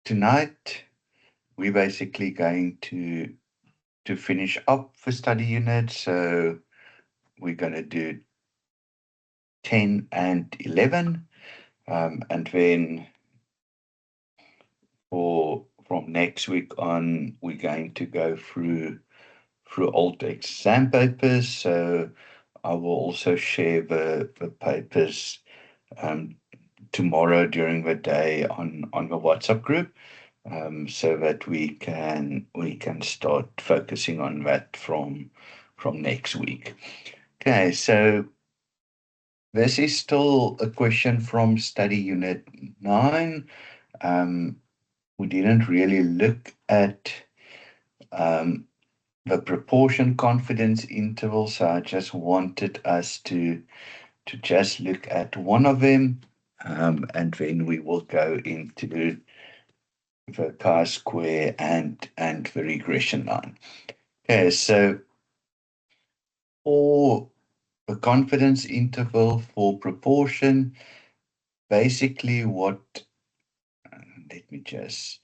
tonight we're basically going to finish up the study unit. So we're going to do 10 and 11. And then from next week on, we're going to go through old exam papers. So I will also share the papers tomorrow during the day on the WhatsApp group, so that we can start focusing on that from next week. Okay, so this is still a question from study unit 9. We didn't really look at the proportion confidence interval, so I just wanted us to just look at one of them, and then we will go into the chi-square and the regression line. Okay, so for the confidence interval for proportion, basically let me just,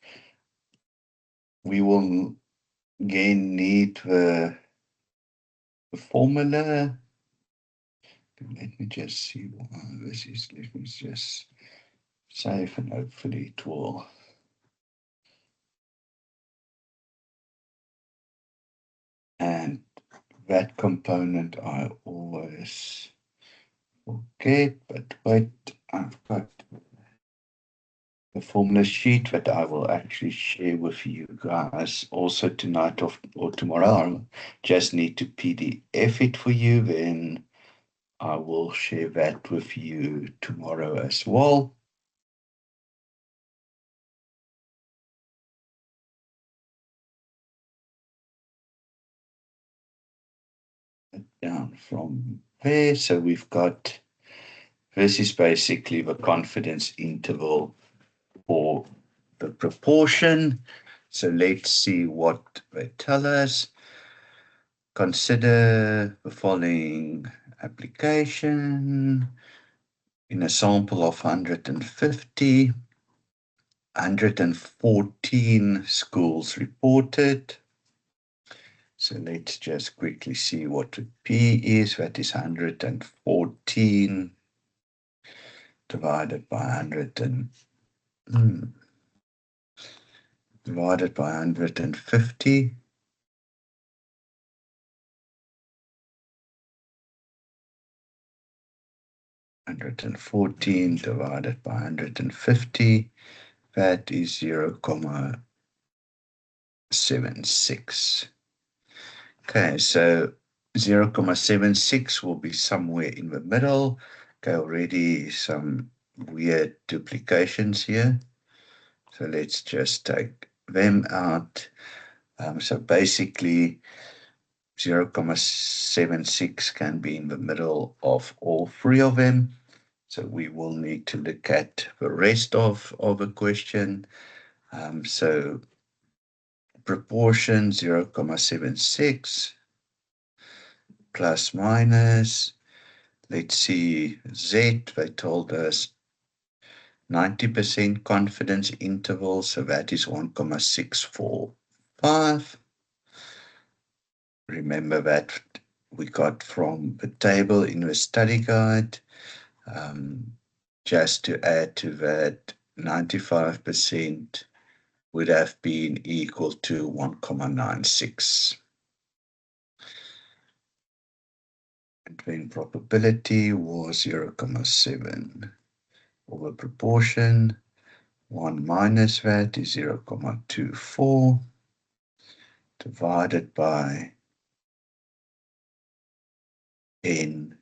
we will again need the formula. Let me just see what this is. Let me just save and hopefully it will. And that component I always forget, but wait, I've got the formula sheet that I will actually share with you guys also tonight or tomorrow. I just need to PDF it for you, then I will share that with you tomorrow as well. Down from there, so we've got, this is basically the confidence interval for the proportion. So let's see what they tell us. Consider the following application. In a sample of 150, 114 schools reported. So let's just quickly see what the P is. That is 114 divided by 150. 114 divided by 150, that is 0.76. Okay, so 0.76 will be somewhere in the middle. Okay, already some weird duplications here. So let's just take them out. So basically 0.76 can be in the middle of all three of them. So we will need to look at the rest of the question. So proportion 0.76 plus minus, let's see, Z, they told us 90% confidence interval, so that is 1.645. Remember that we got from the table in the study guide. Just to add to that, 95% would have been equal to 1.96. And then probability was 0.7 over proportion. 1 minus that is 0.24 divided by n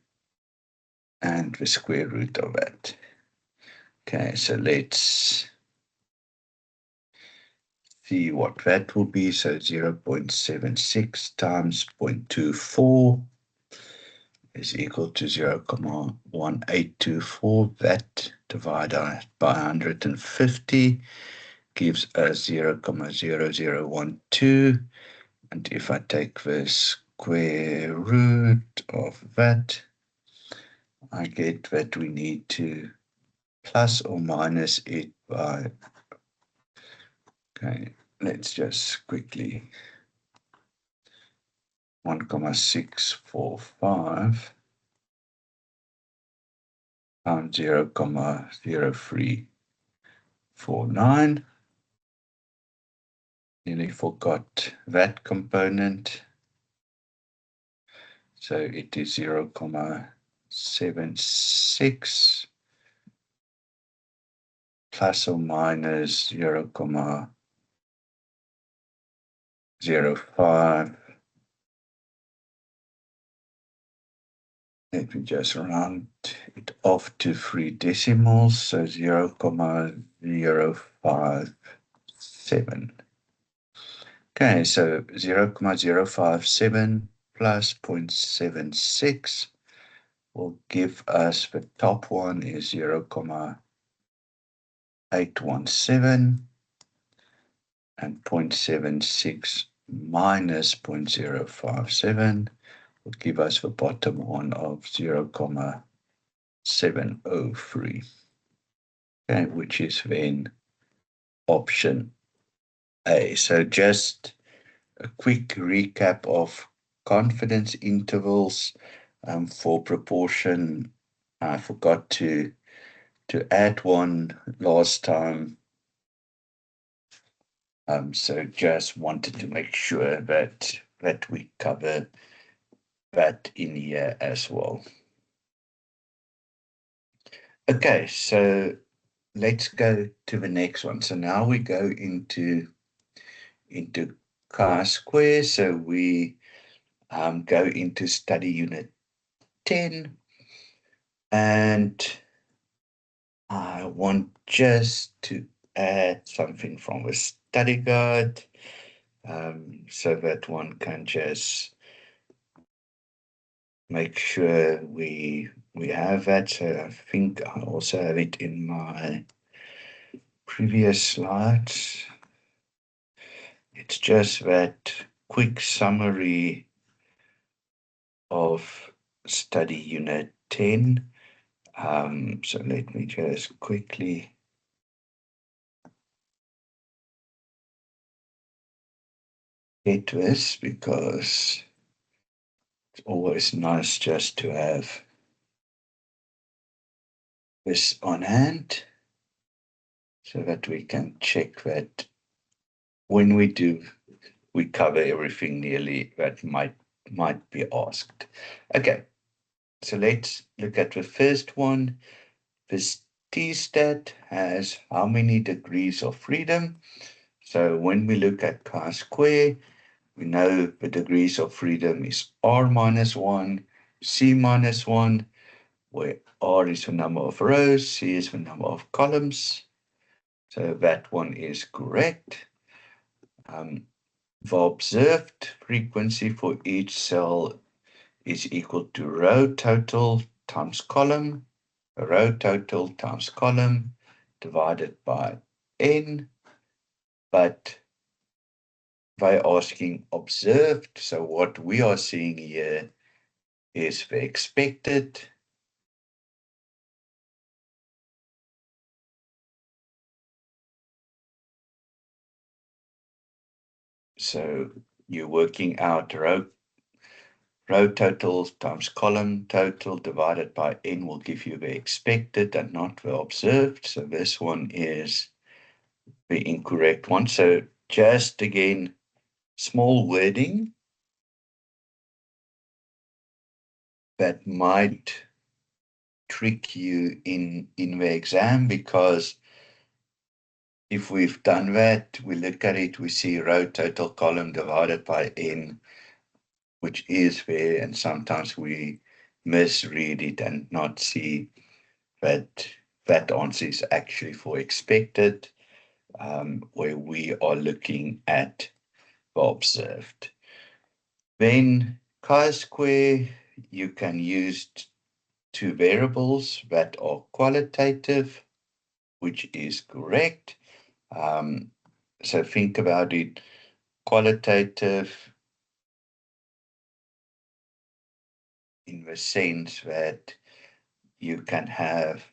and the square root of that. Okay, so let's see what that will be. So 0.76 times 0.24 is equal to 0.1824. That divided by 150 gives us 0.0012. And if I take the square root of that, I get that we need to plus or minus it by Okay, let's just quickly 1,645 times 0,0349. Nearly forgot that component. So it is 0,76 plus or minus 0,05. Let me just round it off to 3 decimals, so 0,057. Okay, so 0,057 plus 0.76 will give us, the top one is 0,817, and 0.76 minus 0.057 will give us the bottom one of 0,703, okay, which is then option A. So just a quick recap of confidence intervals for proportion. I forgot to add one last time. So just wanted to make sure that we cover that in here as well. Okay, so let's go to the next one. So now we go into chi-square. So we go into study unit 10, and I want just to add something from the study guide, so that one can just make sure we have that. So I think I also have it in my previous slides. It's just that quick summary of study unit 10. So let me just quickly get this, because it's always nice just to have this on hand so that we can check that when we do, we cover everything nearly that might be asked. Okay, so let's look at the first one. This T-stat has how many degrees of freedom? So when we look at chi-square, we know the degrees of freedom is r minus 1, c minus 1, where r is the number of rows, c is the number of columns. So that one is correct. The observed frequency for each cell is equal to row total times column, row total times column divided by n, but by asking observed, so what we are seeing here is the expected. So you're working out row total times column total divided by n will give you the expected and not the observed. So this one is the incorrect one. So just again, small wording that might trick you in the exam, because if we've done that, we look at it, we see row total column divided by n, which is there, and sometimes we misread it and not see that that answer is actually for expected, where we are looking at the observed. Then chi-square, you can use two variables that are qualitative, which is correct. So think about it, qualitative in the sense that you can have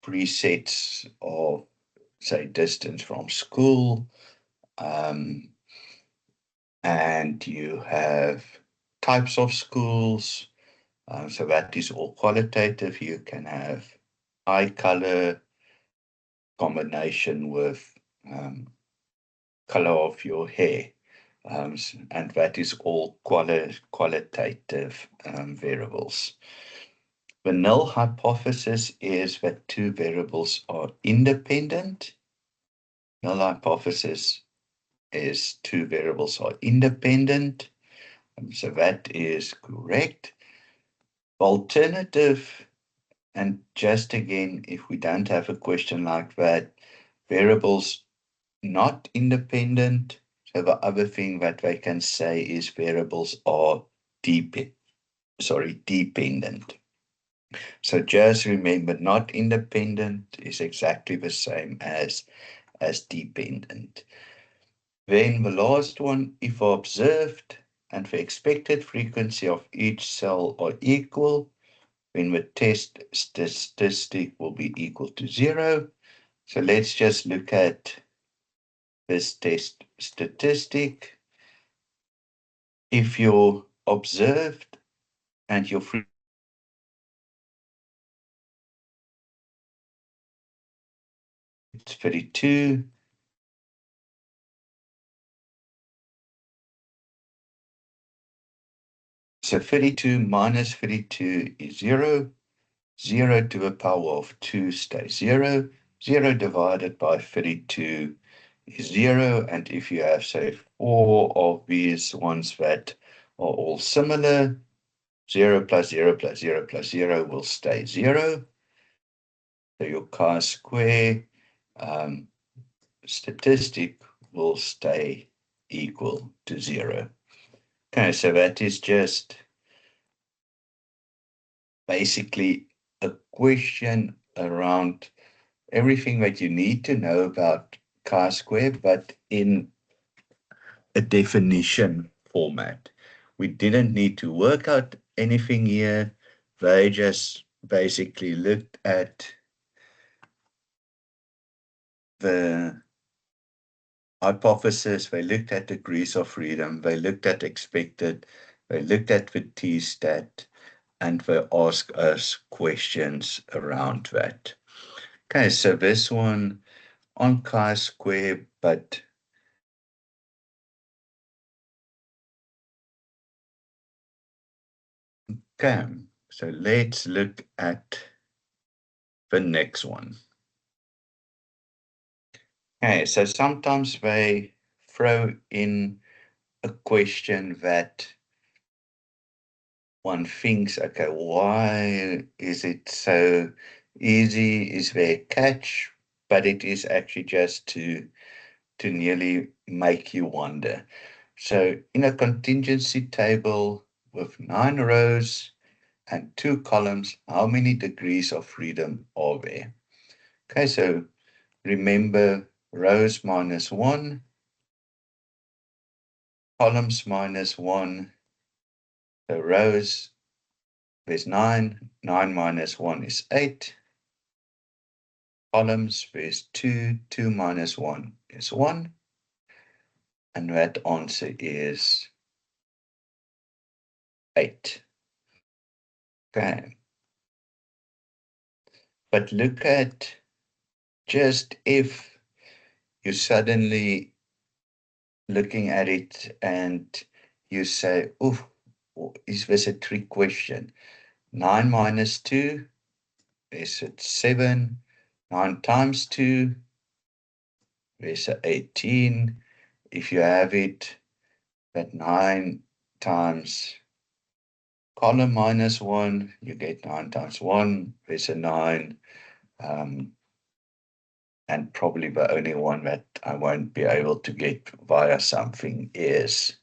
presets of say, distance from school, and you have types of schools. So that is all qualitative. You can have eye color combination with color of your hair. And that is all qualitative variables. The null hypothesis is that two variables are independent. Null hypothesis is two variables are independent. So that is correct. Alternative, and just again, if we don't have a question like that, variables not independent. So the other thing that they can say is variables are dependent. So just remember, not independent is exactly the same as dependent. Then the last one, if observed and the expected frequency of each cell are equal, then the test statistic will be equal to 0. So let's just look at this test statistic. If you're observed and your frequency is 32, so 32 minus 32 is 0. 0 to the power of 2 stays 0. 0 divided by 32 is 0. And if you have, say, 4 of these ones that are all similar, 0 plus 0 plus 0 plus 0 will stay 0. So your chi-square statistic will stay equal to 0. Okay, so that is just basically a question around everything that you need to know about chi-square, but in a definition format. We didn't need to work out anything here. They just basically looked at the hypothesis, they looked at degrees of freedom, they looked at expected, they looked at the t-stat, and they asked us questions around that. Okay, so this one on chi-square, but okay, so let's look at the next one. Okay, so sometimes they throw in a question that one thinks, okay, why is it so easy? Is there a catch? But it is actually just to nearly make you wonder. So in a contingency table with 9 rows and 2 columns, how many degrees of freedom are there? Okay, so remember rows minus 1, columns minus 1. So rows, there's 9. 9 minus 1 is 8. Columns, there's 2. 2 minus 1 is 1. And that answer is 8. Okay. But look at just if you suddenly looking at it and you say, oh, is this a trick question? 9 minus 2, is it 7? 9 times 2, there's 18. If you have it, that 9 times column minus 1, you get 9 times 1, there's a 9. And probably the only one that I won't be able to get via something is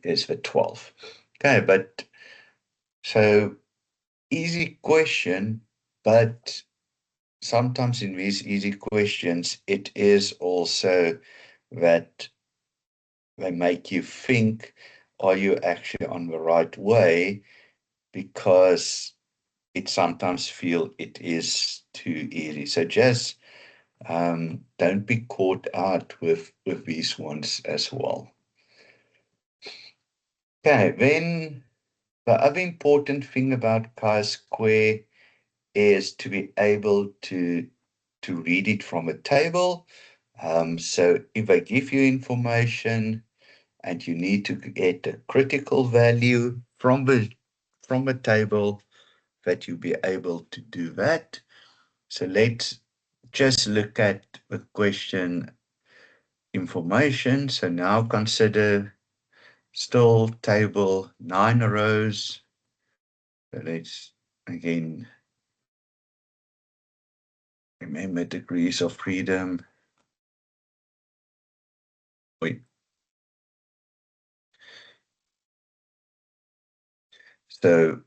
the 12. Okay, but so easy question, but sometimes in these easy questions, it is also that they make you think, are you actually on the right way? Because it sometimes feel it is too easy. So just Don't be caught out with these ones as well. Okay, then the other important thing about chi-square is to be able to read it from a table. So if I give you information and you need to get a critical value from a table, that you'll be able to do that. So let's just look at the question information. So now consider still table 9 rows. So let's again remember degrees of freedom. Wait. So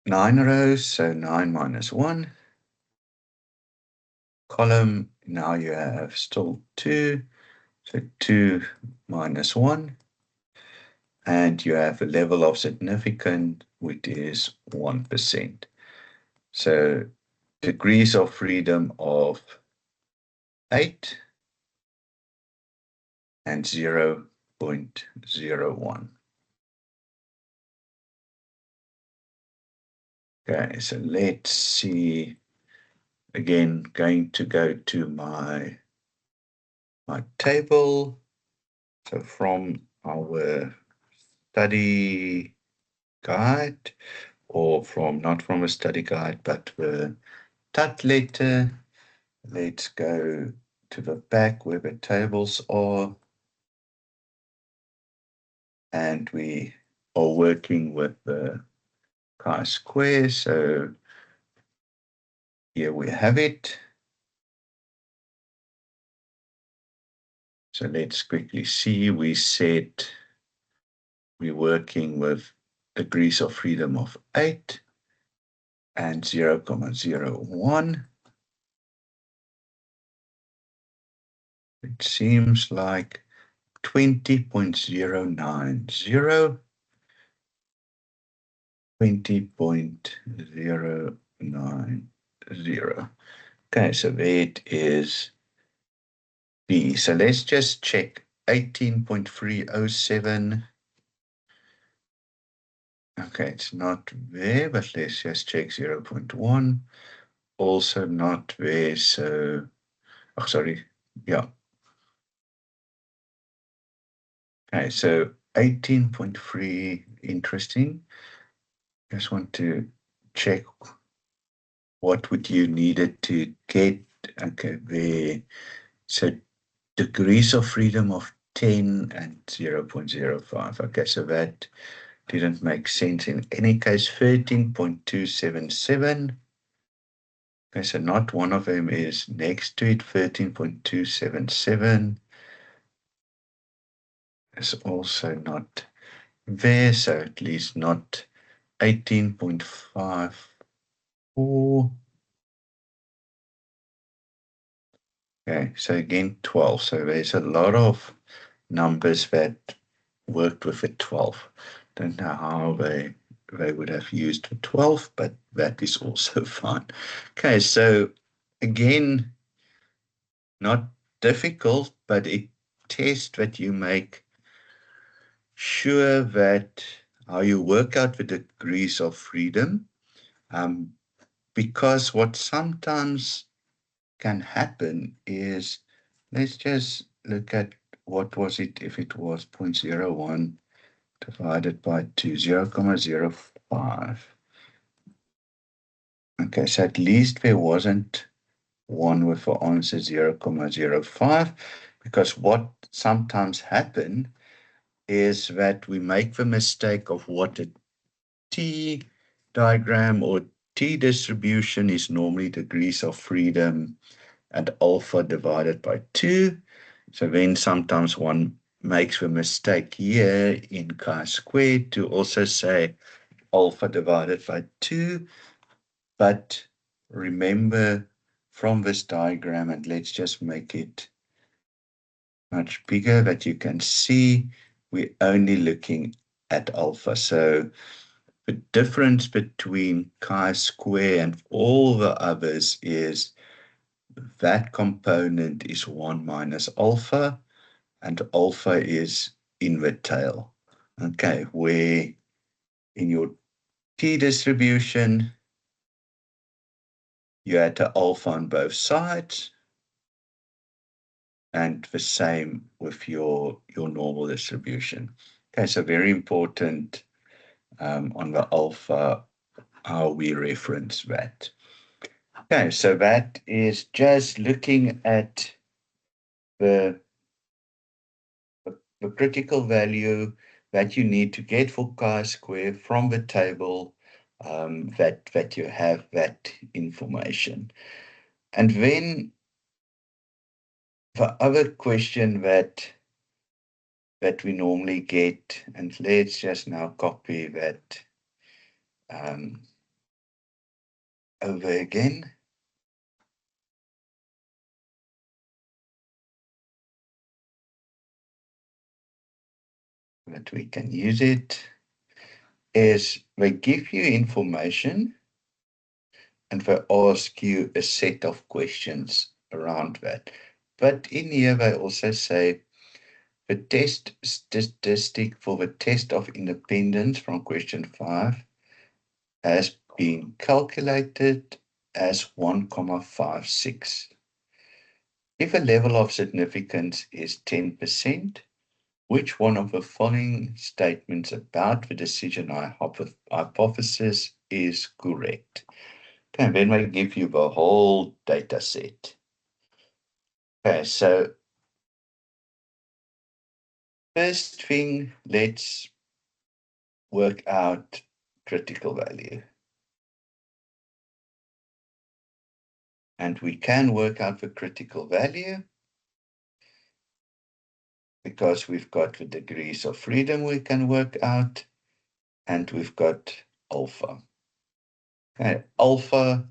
9 rows, so 9 minus 1. Column, now you have still 2, so 2 minus 1. And you have a level of significance, which is 1%. So degrees of freedom of 8 and 0.01. Okay, so let's see. Again, going to go to my table. So from our study guide, or not from a study guide, but the TUT letter. Let's go to the back where the tables are. And we are working with the chi-square. So here we have it. So let's quickly see. We said we're working with degrees of freedom of 8 and 0.01. It seems like 20.090, 20.090. Okay, so that is B. So let's just check 18.307. Okay, it's not there, but let's just check 0.1. Also not there, so, oh, sorry, yeah. Okay, so 18.3, interesting. Just want to check what would you need it to get. Okay, there. So degrees of freedom of 10 and 0.05. Okay, so that didn't make sense in any case. 13.277. Okay, so not one of them is next to it. 13.277 is also not there, so at least not 18.54. Okay, so again 12. So there's a lot of numbers that worked with a 12. Don't know how they would have used the 12, but that is also fine. Okay, so again, not difficult, but a test that you make sure that how you work out the degrees of freedom, because what sometimes can happen is, let's just look at what was it if it was 0.01 divided by 2, 0.05. Okay, so at least there wasn't one with the answer 0.05, because what sometimes happen is that we make the mistake of what a T diagram or T distribution is normally degrees of freedom and alpha divided by 2. So then sometimes one makes the mistake here in chi-squared to also say alpha divided by 2. But remember from this diagram, and let's just make it much bigger, that you can see we're only looking at alpha. So the difference between chi-square and all the others is that component is 1 minus alpha, and alpha is in the tail. Okay, where in your t-distribution, you had the alpha on both sides, and the same with your normal distribution. Okay, so very important on the alpha, how we reference that. Okay, so that is just looking at the, the critical value that you need to get for chi-square from the table, that you have that information. And then the other question that we normally get, and let's just now copy that over again. That we can use it, is they give you information and they ask you a set of questions around that. But in here, they also say the test statistic for the test of independence from question 5 has been calculated as 1,56. If a level of significance is 10%, which one of the following statements about the decision hypothesis is correct? Okay, then they give you the whole data set. Okay, so first thing, let's work out critical value. And we can work out the critical value because we've got the degrees of freedom we can work out, and we've got alpha. Okay, alpha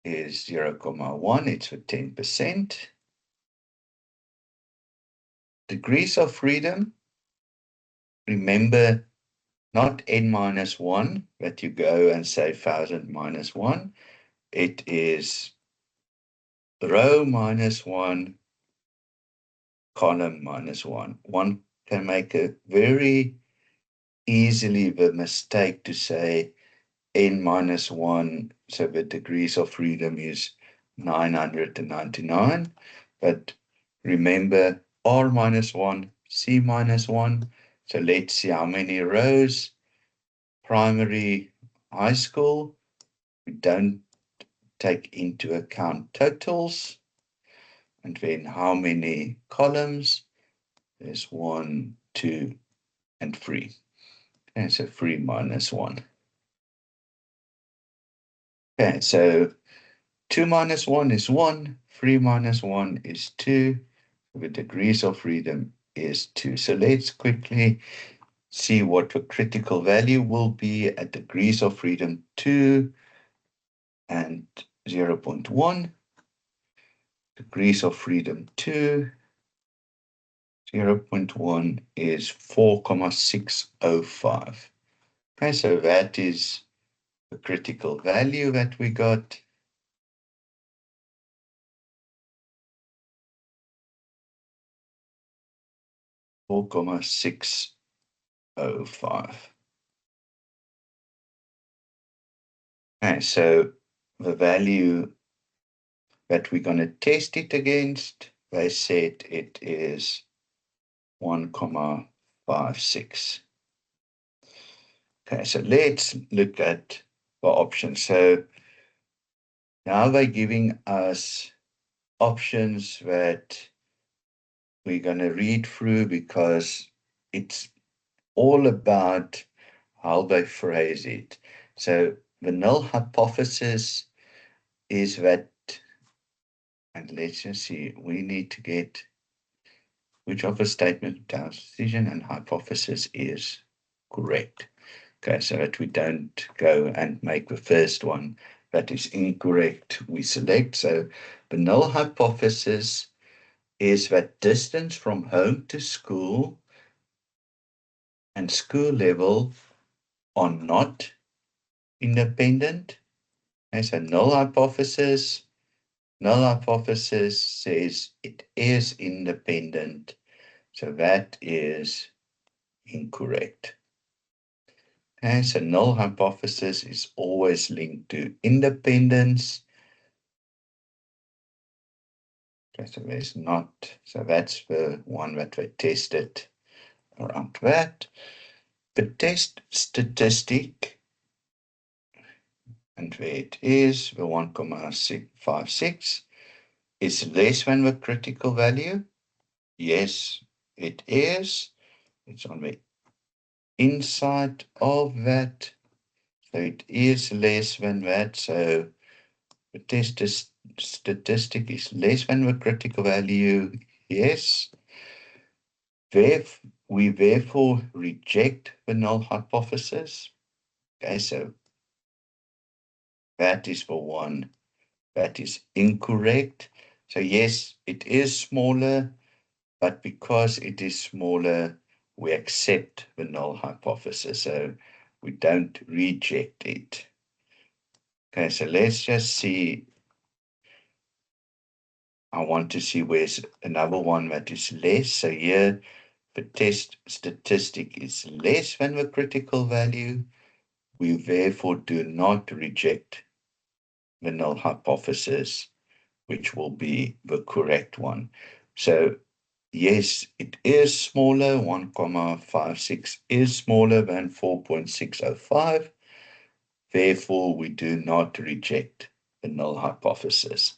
is 0,1, it's for 10%. Degrees of freedom, remember, not n minus 1, that you go and say 1,000 minus 1. It is row minus 1, column minus 1. One can make a very easily the mistake to say n minus 1, so the degrees of freedom is 999. But remember, r minus 1, c minus 1. So let's see how many rows. Primary high school, we don't take into account totals. And then how many columns? There's 1, 2, and 3. Okay, so 3 minus 1. Okay, so 2 minus 1 is 1, 3 minus 1 is 2, the degrees of freedom is 2. So let's quickly see what the critical value will be at degrees of freedom 2 and 0.1. Degrees of freedom 2, 0.1 is 4,605. Okay, so that is the critical value that we got. Four comma 605. Okay, so the value that we're going to test it against, they said it is 1,56. Okay, so let's look at the options. So now they're giving us options that we're going to read through because it's all about how they phrase it. So the null hypothesis is that, and let's just see, we need to get which of the statement down decision and hypothesis is correct. Okay, so that we don't go and make the first one that is incorrect, we select. So the null hypothesis is that distance from home to school and school level are not independent. Okay, so null hypothesis Null hypothesis says it is independent, so that is incorrect. Okay, so null hypothesis is always linked to independence. Okay, so there's not, so that's the one that we tested around that. The test statistic, and where it is, the 1,56, is less than the critical value. Yes, it is. It's on the inside of that. So it is less than that. So the test statistic is less than the critical value. Yes. We therefore reject the null hypothesis. Okay, so that is the one that is incorrect. So yes, it is smaller, but because it is smaller, we accept the null hypothesis. So we don't reject it. Okay, so let's just see. I want to see where's another one that is less. So here, the test statistic is less than the critical value. We therefore do not reject the null hypothesis, which will be the correct one. So yes, it is smaller. 1,56 is smaller than 4.605. Therefore, we do not reject the null hypothesis.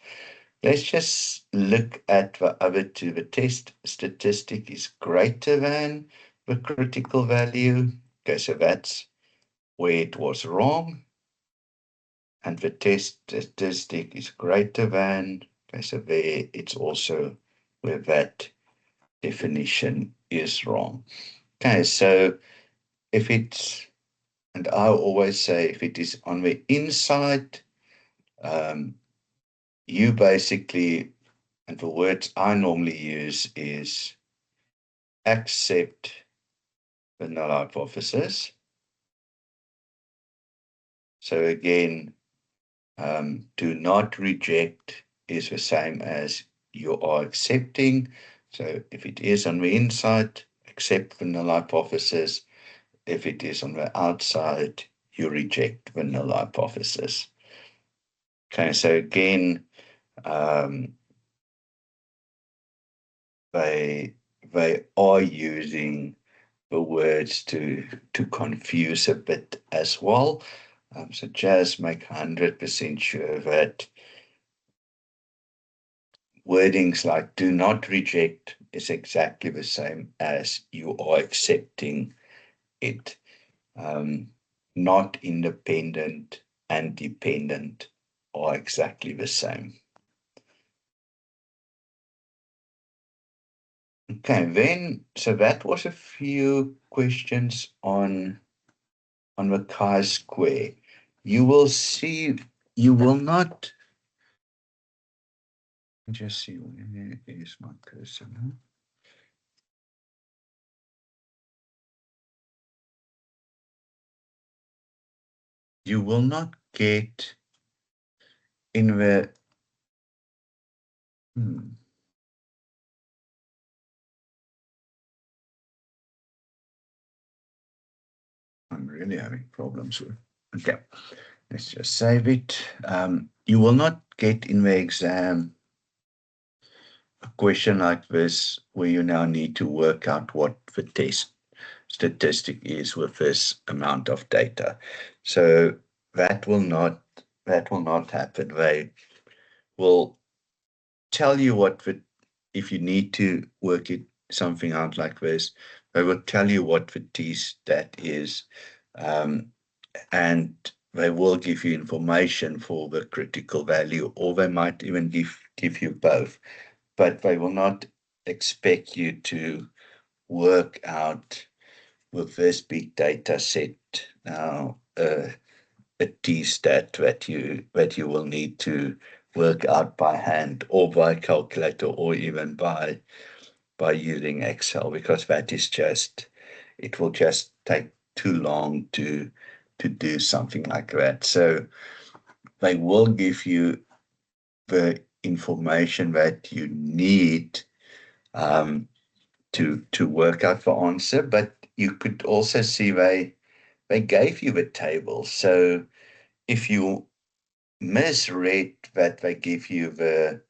Let's just look at the other two. The test statistic is greater than the critical value. Okay, so that's where it was wrong. And the test statistic is greater than. Okay, so there it's also where that definition is wrong. Okay, so if it's, and I always say if it is on the inside, you basically, and the words I normally use is accept the null hypothesis. So again, do not reject is the same as you are accepting. So if it is on the inside, accept the null hypothesis. If it is on the outside, you reject the null hypothesis. Okay, so again, um, they are using the words to confuse a bit as well. So just make 100% sure that wordings like do not reject is exactly the same as you are accepting it. Not independent and dependent are exactly the same. Okay, then, so that was a few questions on the chi-square. You will see, you will not, just see, where is my cursor now? You will not get in the, I'm really having problems with, okay, let's just save it. You will not get in the exam a question like this where you now need to work out what the test statistic is with this amount of data. So that will not happen. They will tell you what the, if you need to work it something out like this, they will tell you what the t stat is, and they will give you information for the critical value, or they might even give you both, but they will not expect you to work out with this big data set now a t-stat that you will need to work out by hand or by calculator or even by using Excel, because that is just, it will just take too long to do something like that. So they will give you the information that you need to work out the answer, but you could also see they gave you the table. So if you misread that they give you the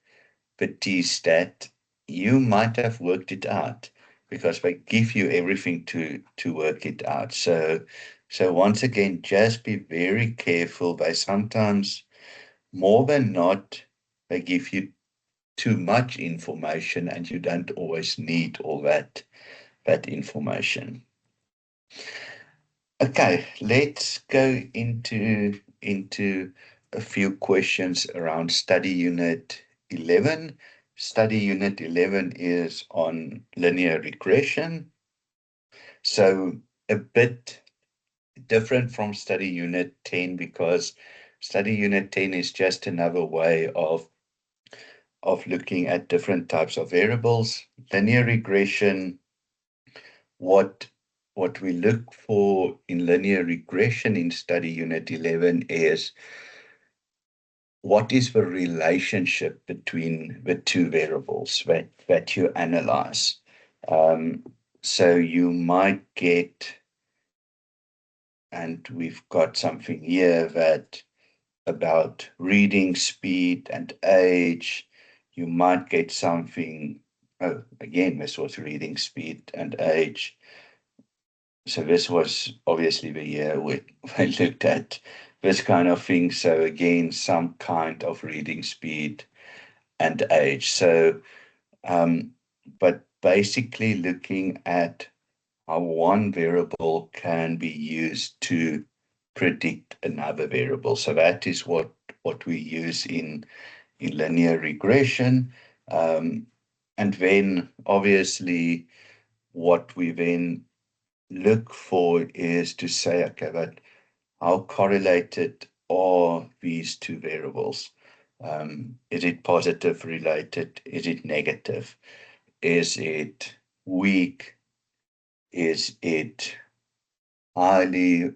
T-stat, you might have worked it out because they give you everything to work it out. So once again, just be very careful. They sometimes, more than not, they give you too much information and you don't always need all that information. Okay, let's go into a few questions around study unit 11. Study unit 11 is on linear regression. So a bit different from study unit 10 because study unit 10 is just another way of looking at different types of variables. Linear regression, what we look for in linear regression in study unit 11 is what is the relationship between the two variables that you analyze. So you might get, and we've got something here that about reading speed and age, you might get something, oh, again, this was reading speed and age. So this was obviously the year we looked at this kind of thing. So again, some kind of reading speed and age. So, but basically looking at how one variable can be used to predict another variable. So that is what we use in linear regression. And then obviously what we then look for is to say, okay, but how correlated are these two variables? Is it positive related? Is it negative? Is it weak? Is it highly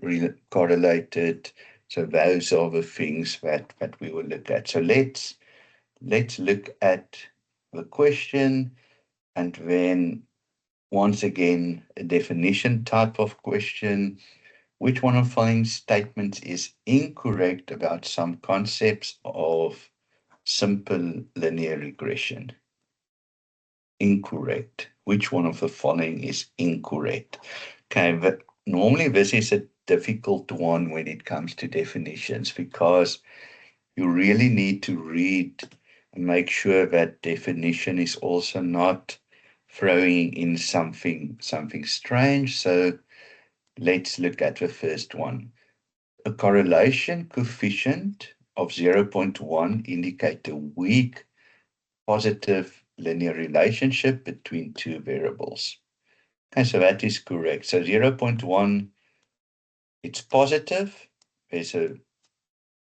correlated? So those are the things that we will look at. So let's look at the question, and then once again a definition type of question. Which one of the following statements is incorrect about some concepts of simple linear regression? Incorrect. Which one of the following is incorrect? Okay, but normally this is a difficult one when it comes to definitions because you really need to read and make sure that definition is also not throwing in something strange. So let's look at the first one. A correlation coefficient of 0.1 indicate a weak positive linear relationship between two variables. Okay, so that is correct. So 0.1, it's positive.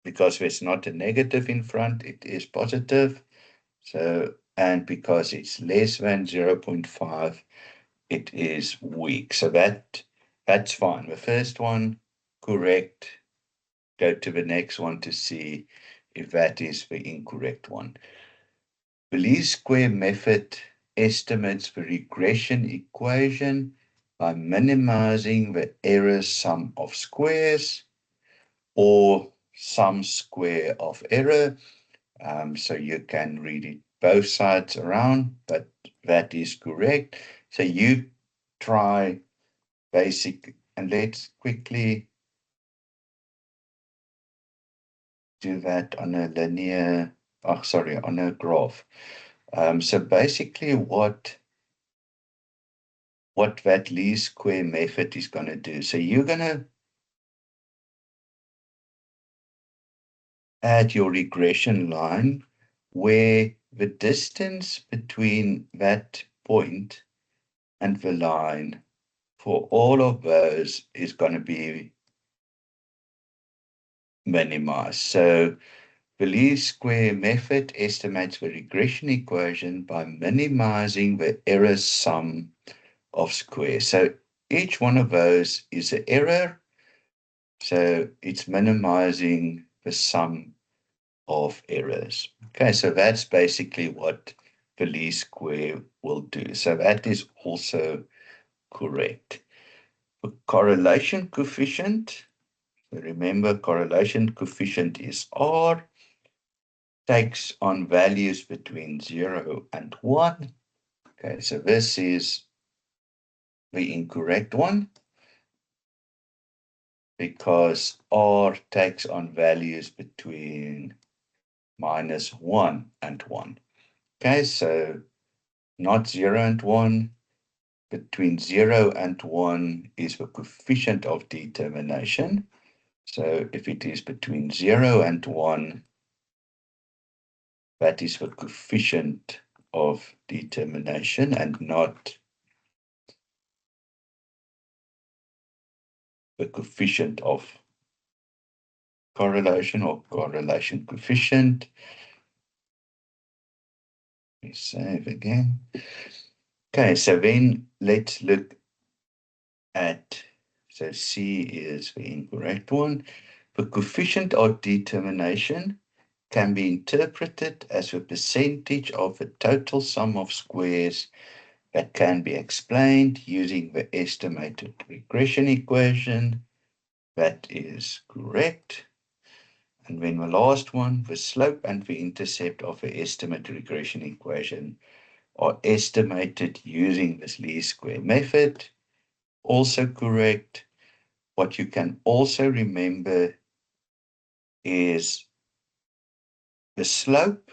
Because there's not a negative in front, it is positive. So, and because it's less than 0.5, it is weak. So that's fine. The first one, correct. Go to the next one to see if that is the incorrect one. The least square method estimates the regression equation by minimizing the error sum of squares or sum square of error. So you can read it both sides around, but that is correct. So you try basic, and let's quickly do that on a linear, on a graph. So basically what that least square method is going to do. So you're going to add your regression line where the distance between that point and the line for all of those is going to be minimized. So the least square method estimates the regression equation by minimizing the error sum of squares. So each one of those is an error. So it's minimizing the sum of errors. Okay, so that's basically what the least square will do. So that is also correct. The correlation coefficient, so remember correlation coefficient is R, takes on values between 0 and 1. Okay, so this is the incorrect one because R takes on values between -1 and 1. Okay, so not 0 and 1. Between 0 and 1 is the coefficient of determination. So if it is between 0 and 1, that is the coefficient of determination and not the coefficient of correlation or correlation coefficient. Let me save again. Okay, so then let's look at, so C is the incorrect one. The coefficient of determination can be interpreted as a percentage of the total sum of squares that can be explained using the estimated regression equation. That is correct. And then the last one, the slope and the intercept of the estimated regression equation are estimated using this least square method. Also correct. What you can also remember is the slope.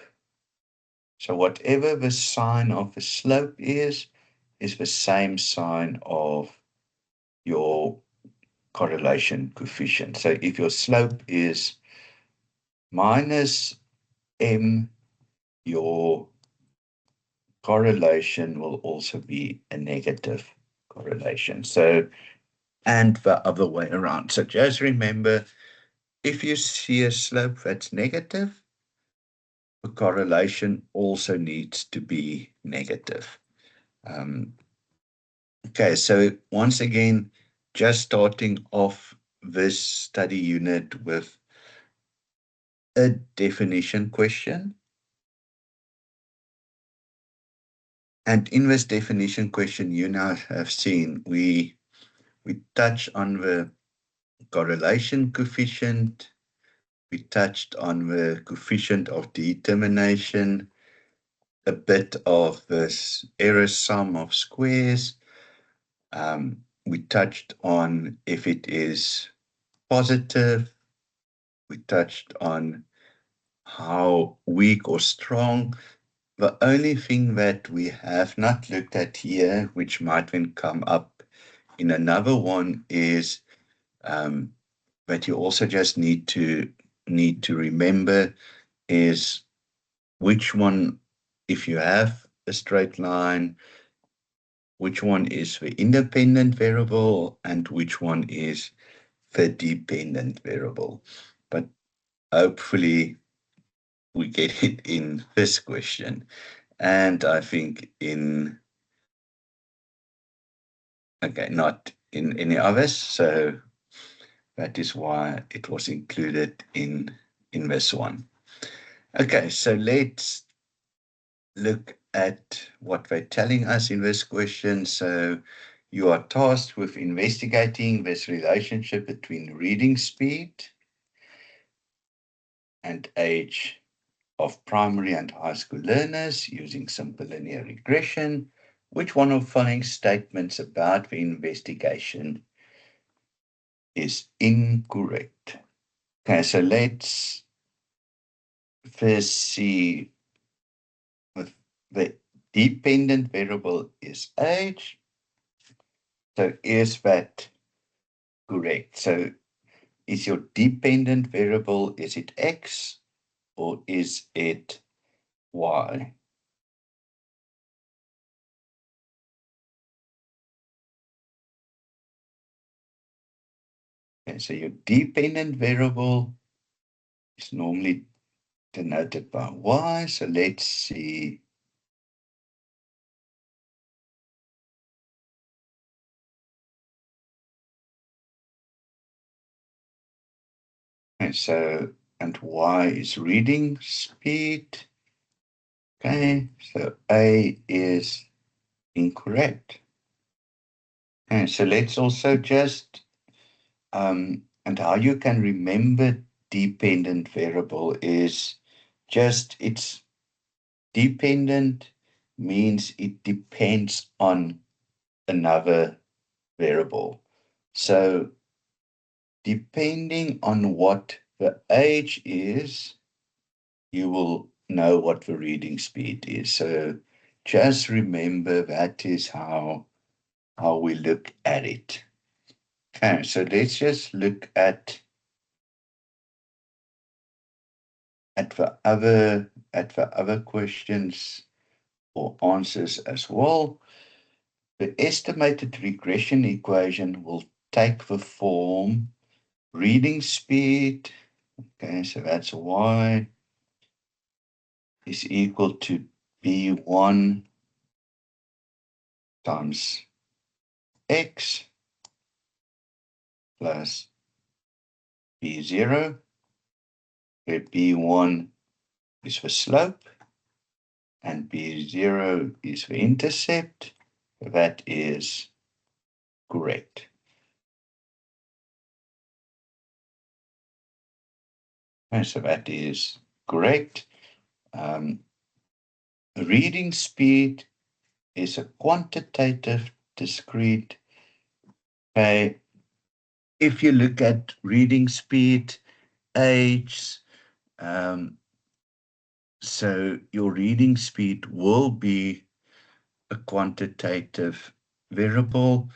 So whatever the sign of the slope is the same sign of your correlation coefficient. So if your slope is minus m, your correlation will also be a negative correlation. So, and the other way around. So just remember, if you see a slope that's negative, the correlation also needs to be negative. Okay, so once again, just starting off this study unit with a definition question. And in this definition question, you now have seen we touch on the correlation coefficient, we touched on the coefficient of determination, a bit of this error sum of squares. We touched on if it is positive. We touched on how weak or strong. The only thing that we have not looked at here, which might then come up in another one, is that you also just need to remember is which one, if you have a straight line, which one is the independent variable and which one is the dependent variable. But hopefully we get it in this question. And I think not in any others. So that is why it was included in this one. Okay, so let's look at what they're telling us in this question. So you are tasked with investigating this relationship between reading speed and age of primary and high school learners using simple linear regression. Which one of the following statements about the investigation is incorrect? Okay, so let's first see with the dependent variable is age. So is that correct? So is your dependent variable, is it x or is it y? Okay, so your dependent variable is normally denoted by y. So let's see. Okay, so and Y is reading speed. Okay, so A is incorrect. Okay, so let's also just, and how you can remember dependent variable is just it's dependent means it depends on another variable. So depending on what the age is, you will know what the reading speed is. So just remember that is how we look at it. Okay, so let's just look at the other questions or answers as well. The estimated regression equation will take the form reading speed. Okay, so that's y is equal to b1 times x plus b0, where b1 is the slope and b0 is the intercept. That is correct. Okay, so that is correct. Reading speed is a quantitative discrete. Okay, if you look at reading speed, age, so your reading speed will be a quantitative variable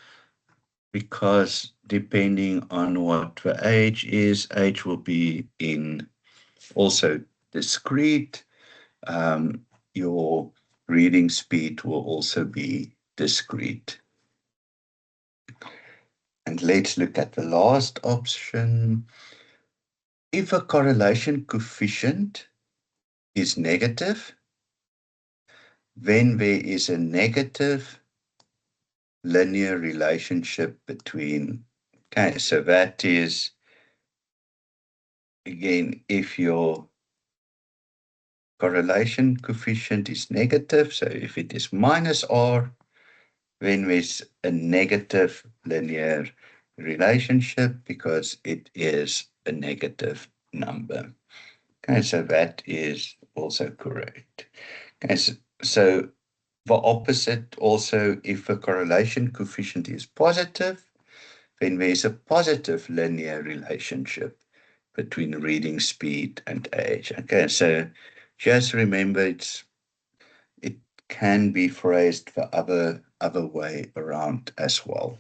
because depending on what the age will be in also discrete. Your reading speed will also be discrete. And let's look at the last option. If a correlation coefficient is negative, then there is a negative linear relationship between, okay, so that is, again, if your correlation coefficient is negative, so if it is minus r, then there's a negative linear relationship because it is a negative number. Okay, so that is also correct. Okay, so the opposite also, if the correlation coefficient is positive, then there's a positive linear relationship between reading speed and age. Okay, so just remember it can be phrased the other way around as well.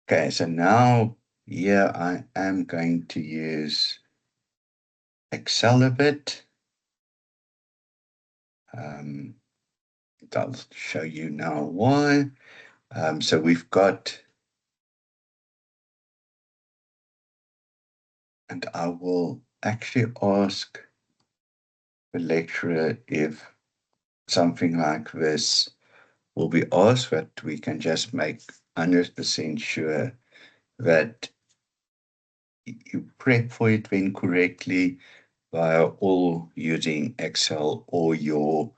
Okay, so now here I am going to use Excel a bit. I'll show you now why. So we've got, and I will actually ask the lecturer if something like this will be asked, that we can just make 100% sure that you prep for it then correctly by all using Excel or your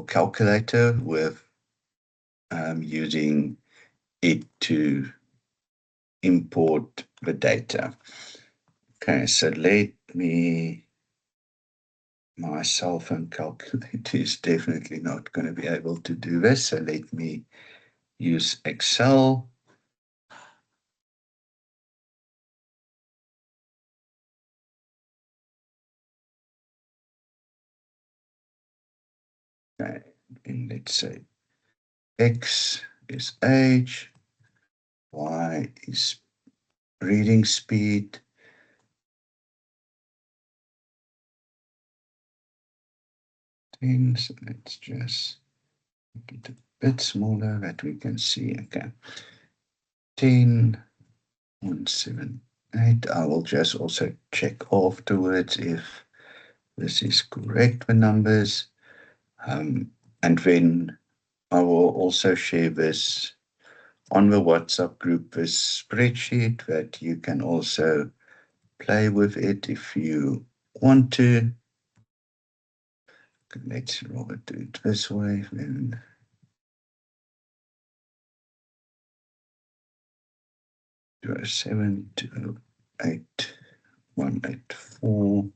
calculator with using it to import the data. Okay, so let me, my cell phone calculator is definitely not going to be able to do this. So let me use Excel. Okay, and let's say X is age, Y is reading speed, so let's just make it a bit smaller that we can see. Okay, 10.178. I will just also check afterwards if this is correct, the numbers. And then I will also share this on the WhatsApp group this spreadsheet that you can also play with it if you want to. Let's rather do it this way. Then 07 208 184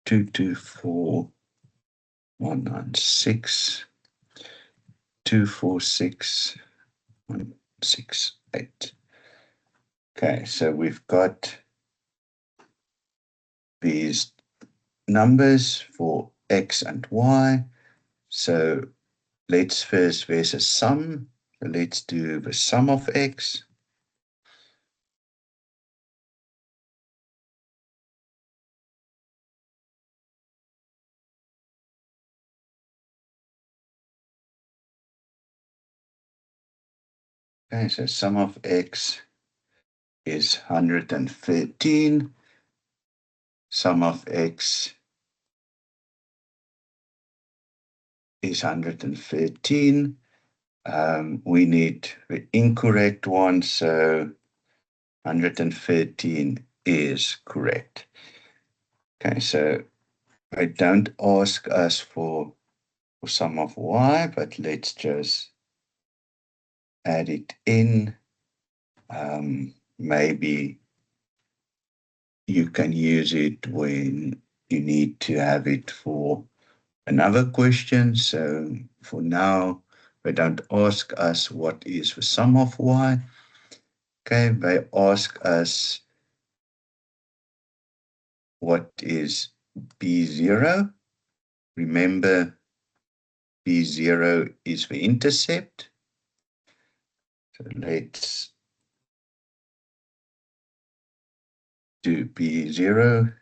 224 196 246 168. Okay, so we've got these numbers for X and Y. So let's first, there's a sum. So let's do the sum of X. Okay, so sum of X is 113. Sum of X is 113. We need the incorrect one, so 113 is correct. Okay, so they don't ask us for sum of Y, but let's just add it in. Maybe you can use it when you need to have it for another question. So for now, they don't ask us what is the sum of Y. Okay, they ask us what is B0. Remember, B0 is the intercept. So let's do B0.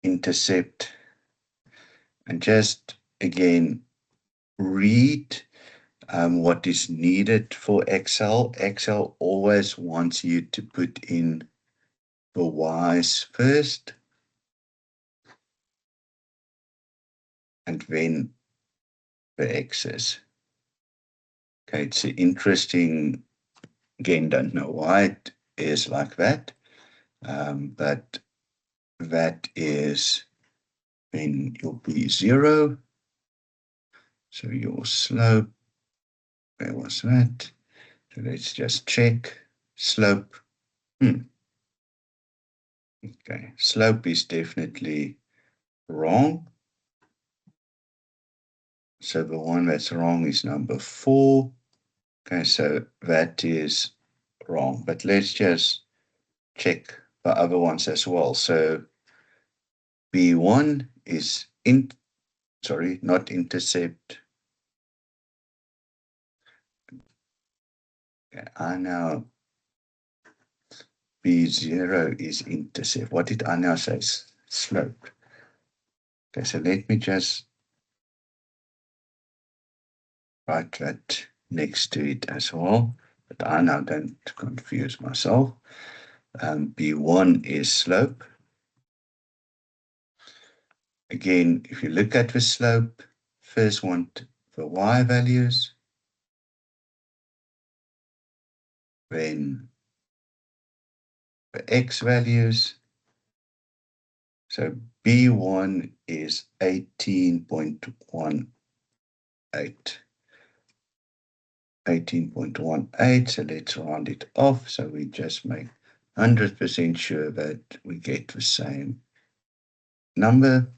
Intercept. And just again, read what is needed for Excel. Excel always wants you to put in the Y's first and then the X's. Okay, it's interesting. Again, don't know why it is like that, but that is then your B0. So your slope, where was that? So let's just check slope. Okay, slope is definitely wrong. So the one that's wrong is number 4. Okay, so that is wrong. But let's just check the other ones as well. So B1 is not intercept. Okay, I now B0 is intercept. What did I now say? Slope. Okay, so let me just write that next to it as well. But I now don't confuse myself. B1 is slope. Again, if you look at the slope, first want the y values, then the x values. So B1 is 18.18. 18.18, so let's round it off. So we just make 100% sure that we get the same number.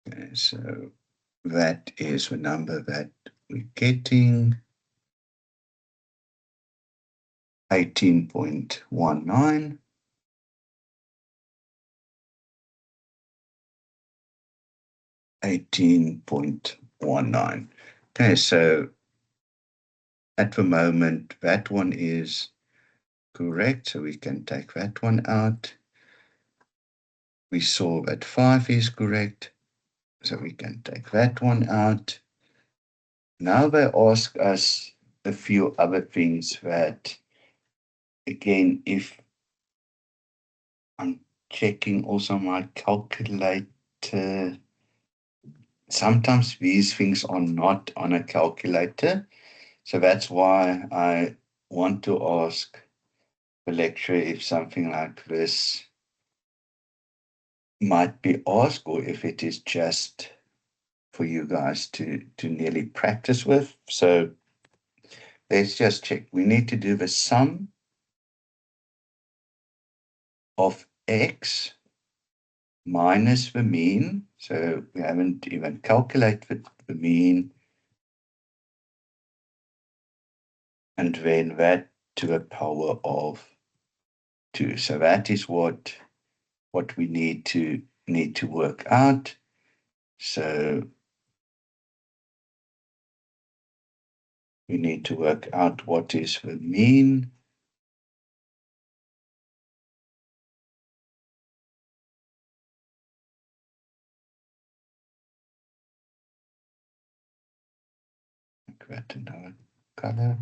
Okay, so that is the number that we're getting, 18.19. 18.19. Okay, so at the moment, that one is correct, so we can take that one out. We saw that 5 is correct, so we can take that one out. Now they ask us a few other things that, again, if I'm checking also my calculator. Sometimes these things are not on a calculator. So that's why I want to ask the lecturer if something like this might be asked, or if it is just for you guys to nearly practice with. So let's just check. We need to do the sum of x minus the mean. So we haven't even calculated the mean. And then that to the power of 2. So that is what we need to work out. So we need to work out what is the mean. Make that another color.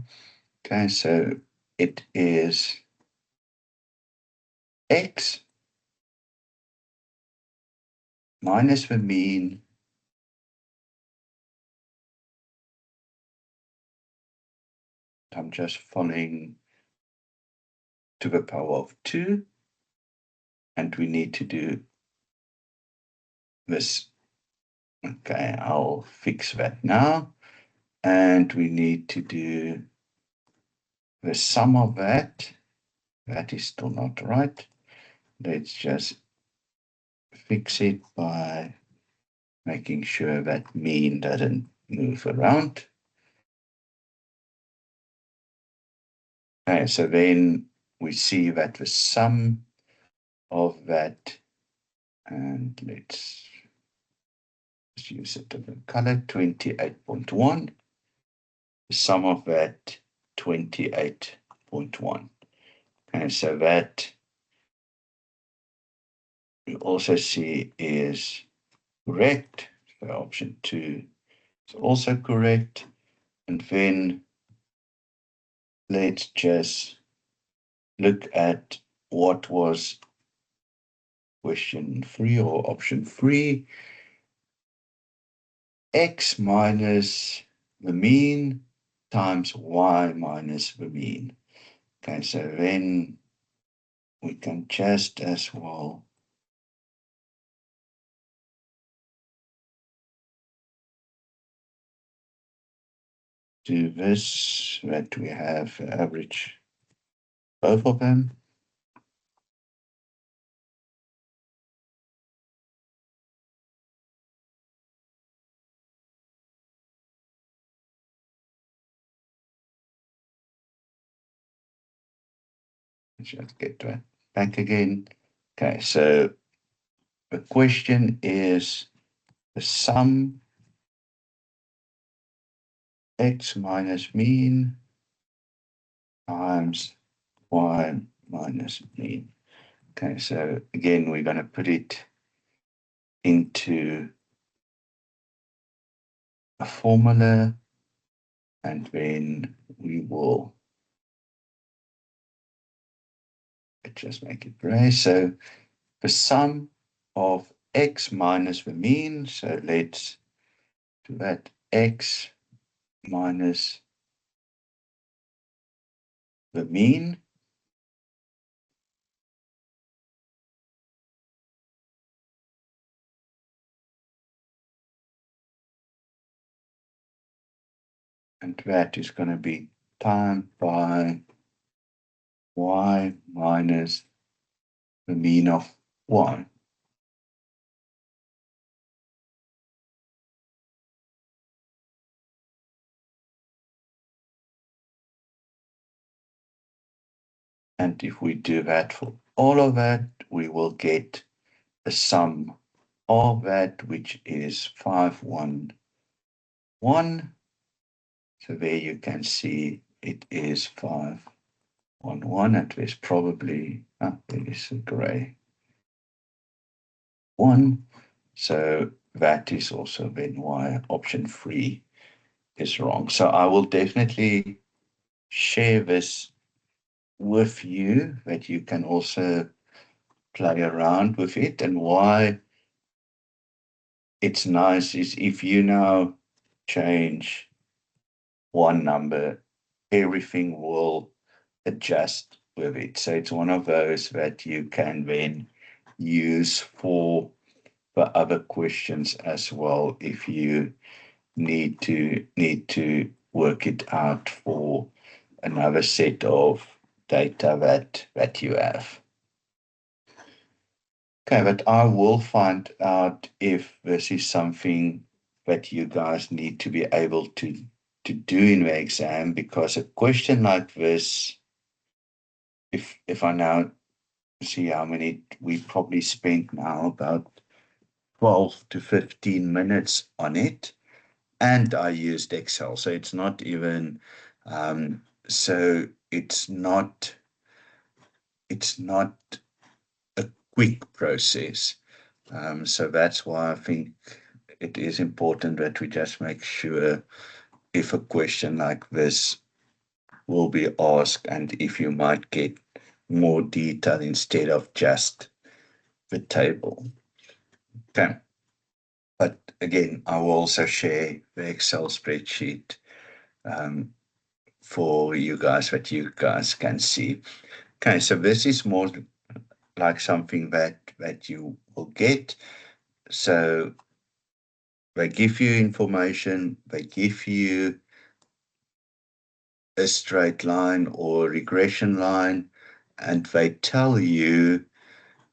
Okay, so it is x minus the mean I'm just following to the power of 2, and we need to do this. Okay, I'll fix that now. And we need to do the sum of that. That is still not right. Let's just fix it by making sure that mean doesn't move around. Okay, so then we see that the sum of that, and let's use a different color, 28.1. The sum of that, 28.1. And so that we also see is correct. So option 2 is also correct. And then let's just look at what was question 3 or option 3. X minus the mean times y minus the mean. Okay, so then we can just as well do this, that we have average both of them. Let's just get that back again. Okay, so the question is the sum x minus mean times y minus mean. Okay, so again, we're going to put it into a formula, and then we will just make it gray. So the sum of x minus the mean, so let's do that, x minus the mean, and that is going to be times by y minus the mean of y. And if we do that for all of that, we will get the sum of that, which is 511. So there you can see it is 511, and there's probably, there is a gray one. So that is also then why option 3 is wrong. So I will definitely share this with you, that you can also play around with it. And why it's nice is if you now change one number, everything will adjust with it. So it's one of those that you can then use for other questions as well if you need to work it out for another set of data that you have. Okay, but I will find out if this is something that you guys need to be able to do in the exam, because a question like this, if I now see how many we probably spent now, about 12 to 15 minutes on it, and I used Excel, so it's not even so it's not a quick process. So that's why I think it is important that we just make sure if a question like this will be asked and if you might get more detail instead of just the table. Okay. But again, I will also share the Excel spreadsheet for you guys that you guys can see. Okay, so this is more like something that you will get. So they give you information, they give you a straight line or regression line, and they tell you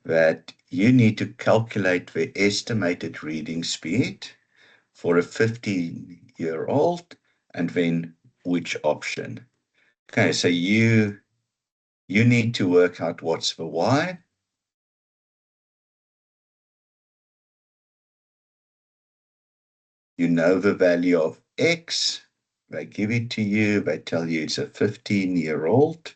that you need to calculate the estimated reading speed for a 15-year-old and then which option. Okay, so you need to work out what's the y. You know the value of x. They give it to you. They tell you it's a 15-year-old.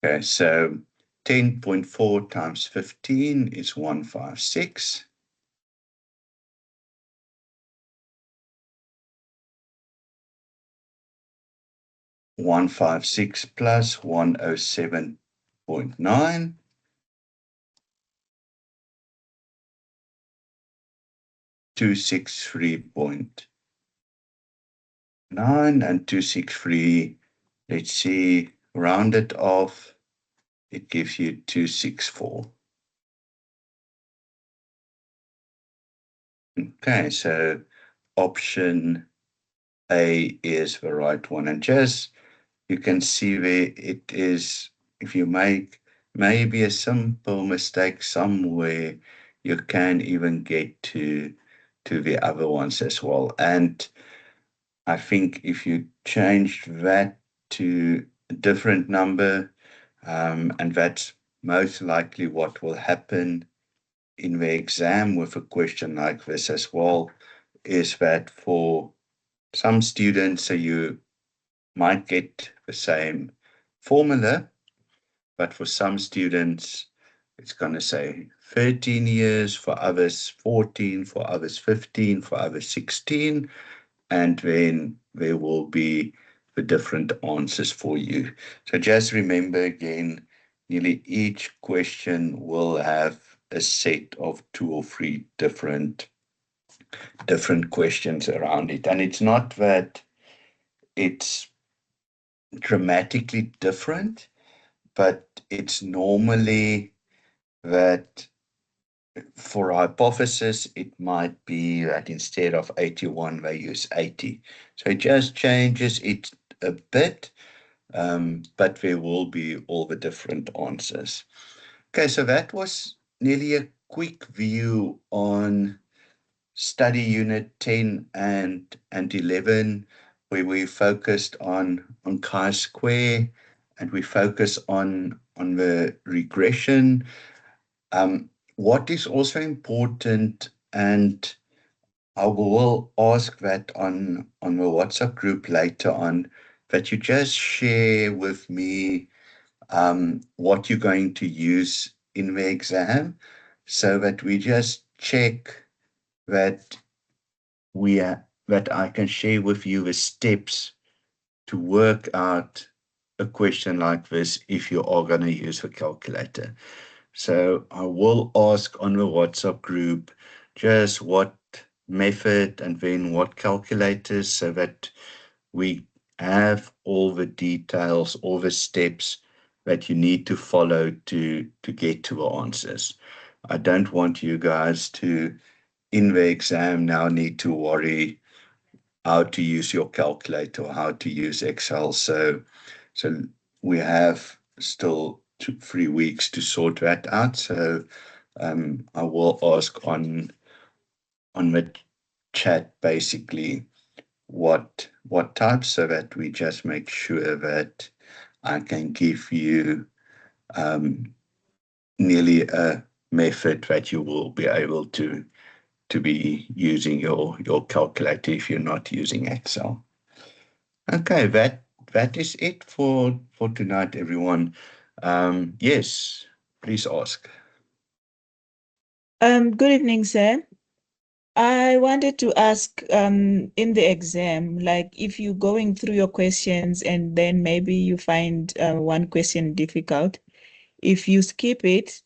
Okay, so 10.4 times 15 is 156. 156 plus 107.9. 263.9 and 263, let's see, round it off, it gives you 264. Okay, so option A is the right one. And just you can see where it is, if you make maybe a simple mistake somewhere, you can even get to the other ones as well. And I think if you change that to a different number, and that's most likely what will happen in the exam with a question like this as well, is that for some students, so you might get the same formula, but for some students, it's going to say 13 years, for others 14, for others 15, for others 16, and then there will be the different answers for you. So just remember again, nearly each question will have a set of 2 or 3 different questions around it. And it's not that it's dramatically different, but it's normally that for hypothesis, it might be that instead of 81, they use 80. So it just changes it a bit, but there will be all the different answers. Okay, so that was nearly a quick view on study unit 10 and 11, where we focused on chi-square and we focus on the regression. What is also important, and I will ask that on the WhatsApp group later on, that you just share with me what you're going to use in the exam, so that we just check that that I can share with you the steps to work out a question like this if you are going to use the calculator. So I will ask on the WhatsApp group just what method and then what calculators, so that we have all the details, all the steps that you need to follow to get to the answers. I don't want you guys to, in the exam, now need to worry how to use your calculator or how to use Excel. So we have still 3 weeks to sort that out. So I will ask on the chat basically what types, so that we just make sure that I can give you nearly a method that you will be able to be using your calculator if you're not using Excel. Okay, that is it for tonight, everyone. Yes, please ask. Good evening, sir. I wanted to ask, in the exam, like if you're going through your questions and then maybe you find one question difficult, if you skip it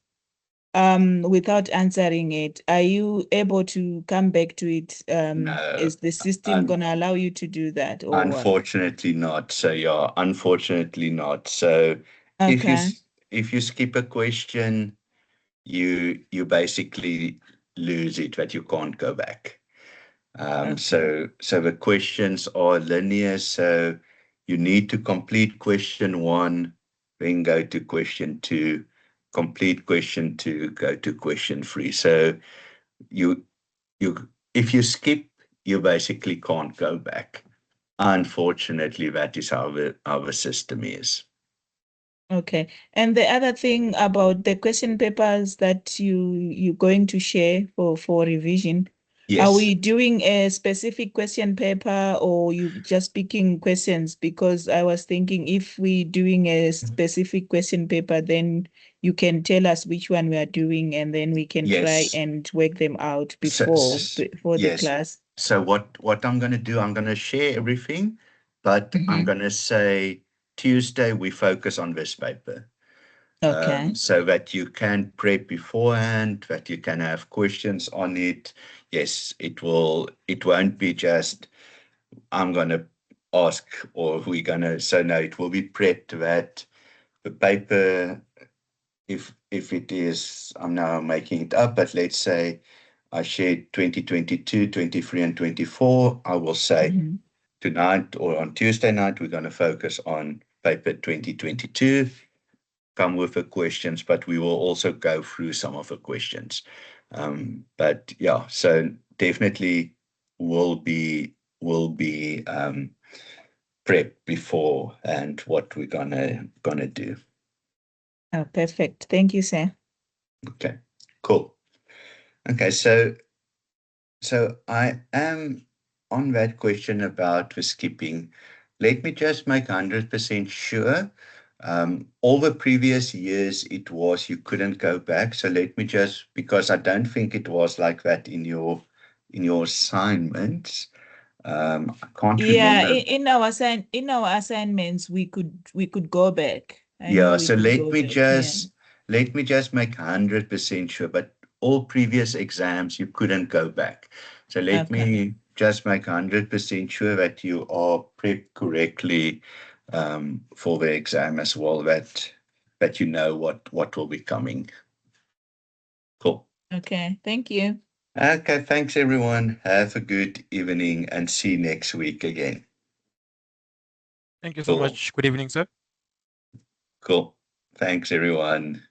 without answering it, are you able to come back to it? No, Is the system un gonna allow you to do that or what? unfortunately not. So yeah, unfortunately not. So if you Okay, s- if you skip a question, you basically lose it, that you can't go back. okay. So the questions are linear. So you need to complete question one, then go to question two, complete question two, go to question three. So you you if you skip, you basically can't go back. Unfortunately, that is how the system is. Okay. And the other thing about the question papers that you're going to share for revision, are Yes. we doing a specific question paper or you just picking questions? Because I was thinking if we doing a specific question paper, then you can tell us which one we are doing and then we can try Yes. and work them out So, before the yes. class. So what I'm going to do, I'm going to share everything, but I'm Mhm. going to say Tuesday we focus on this paper, Okay. so that you can prep beforehand, that you can have questions on it. Yes, it will. It won't be just I'm going to ask or we're going to. So no, it will be prepped that the paper, if it is, I'm now making it up, but let's say I shared 2022, 23, and 24. I will say Mhm. tonight or on Tuesday night, we're going to focus on paper 2022, come with the questions, but we will also go through some of the questions. But yeah, so definitely will be prep before and what we're gonna do. Oh, perfect. Thank you, sir. Okay, cool. Okay, so I am on that question about the skipping. Let me just make 100% sure. All the previous years it was you couldn't go back. So let me just, because I don't think it was like that in your assignments. I can't Yeah, remember. in our assignments we could go back. I know Yeah, we so could go back. Yeah. let me just make 100% sure, but all previous exams you couldn't go back. So let Okay. me just make 100% sure that you are prepped correctly for the exam as well, that you know what will be coming. Cool. Okay. Thank you. Okay, thanks everyone. Have a good evening and see you next week again. Thank you so Cool. much. Good evening, sir. Cool. Thanks everyone.